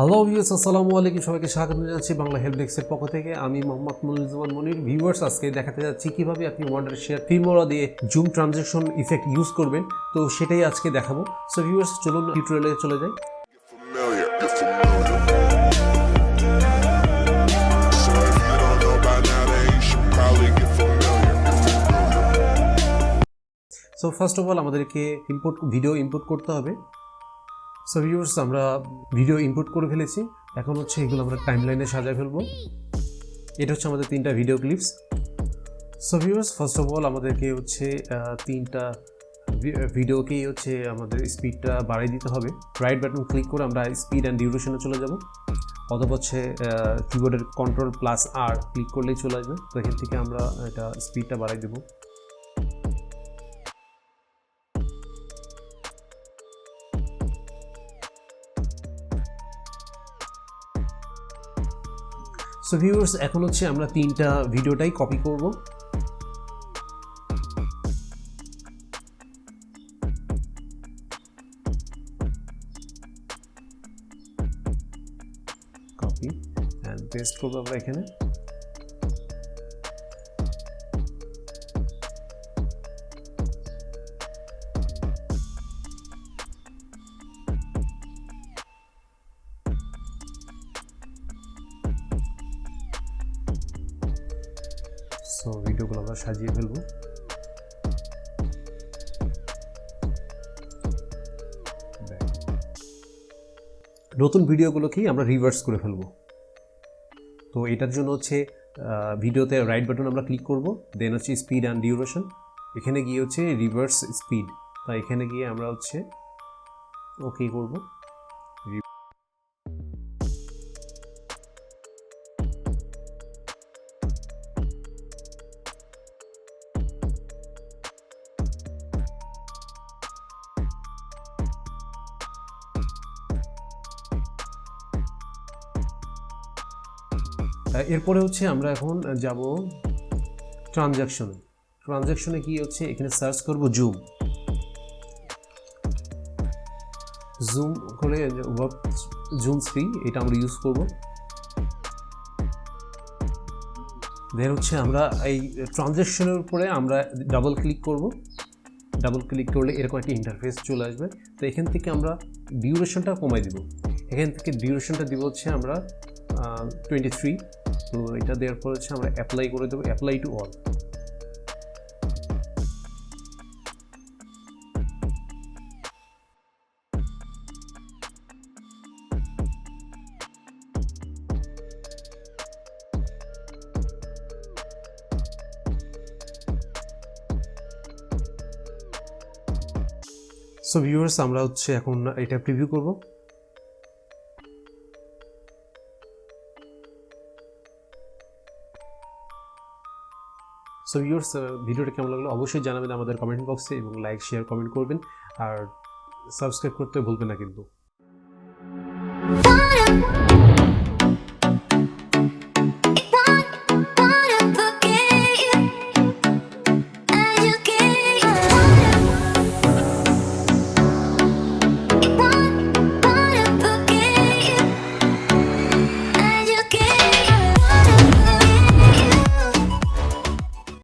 Hello viewers, আসসালামু আলাইকুম। সবাইকে স্বাগত জানাচ্ছি বাংলা হেল্প ডেস্কের পক্ষ থেকে। আমি মোহাম্মদ মনিরুজ্জামান মনির। ভিউয়ার্স, আজকে দেখাতে যাচ্ছি কিভাবে আপনি ওয়ান্ডারশেয়ার ফিল্মোরা দিয়ে জুম ট্রানজেকশন ইফেক্ট ইউজ করবেন। তো সেটাই আজকে দেখাবো। সো ভিউয়ার্স, চলুন টিউটোরিয়ালে চলে যাই। সো ফার্স্ট অফ অল আমাদেরকে ভিডিও ইনপুট করতে হবে। সো ভিউয়ার্স, আমরা ভিডিও ইনপুট করে ফেলেছি। এখন হচ্ছে এগুলো আমরা টাইমলাইনে সাজায় ফেলবো। এটা হচ্ছে আমাদের 3টা video clips. So viewers, first of all আমাদেরকে হচ্ছে 3টা ভিডিওকেই হচ্ছে আমাদের স্পিডটা বাড়িয়ে দিতে হবে। রাইট বাটন ক্লিক করে আমরা স্পিড অ্যান্ড ডিউরেশনে চলে যাব, অথবা হচ্ছে কিবোর্ডের Ctrl+R ক্লিক করলেই চলে আসবে। তো এখান থেকে আমরা এটা স্পিডটা বাড়াই দেবো। সো ভিউয়ার্স, এখন হচ্ছে আমরা 3টা ভিডিওটাই কপি করব। কপি এন্ড পেস্ট করব আমরা এখানে। সো ভিডিওগুলো আমরা সাজিয়ে ফেলবো। নতুন ভিডিওগুলোকেই আমরা রিভার্স করে ফেলবো। তো এটার জন্য হচ্ছে ভিডিওতে রাইট বাটন আমরা ক্লিক করব, দেন হচ্ছে স্পিড অ্যান্ড ডিউরেশন, এখানে গিয়ে হচ্ছে রিভার্স স্পিড। তাই এখানে গিয়ে আমরা হচ্ছে ওকে করব। এরপরে হচ্ছে আমরা এখন যাব ট্রানজ্যাকশনে কি হচ্ছে এখানে সার্চ করব জুম করে জুম 3, এটা আমরা ইউজ করব। দেন হচ্ছে আমরা এই ট্রানজ্যাকশনের উপরে আমরা ডাবল ক্লিক করব। ডাবল ক্লিক করলে এরকম একটা ইন্টারফেস চলে আসবে। তো এখান থেকে আমরা ডিউরেশনটা কমাই দিব। এখান থেকে ডিউরেশনটা দিব হচ্ছে আমরা 23। তো এটা দেওয়ার পর হচ্ছে আমরা অ্যাপ্লাই করে দেবো, apply to all. So viewers, আমরা হচ্ছে এখন এটা প্রিভিউ করব। সো ভিউয়ার্স, ভিডিওটা কেমন লাগলো অবশ্যই জানাবেন আমাদের কমেন্ট বক্সে, এবং লাইক শেয়ার কমেন্ট করবেন, আর সাবস্ক্রাইব করতে ভুলবেন না কিন্তু।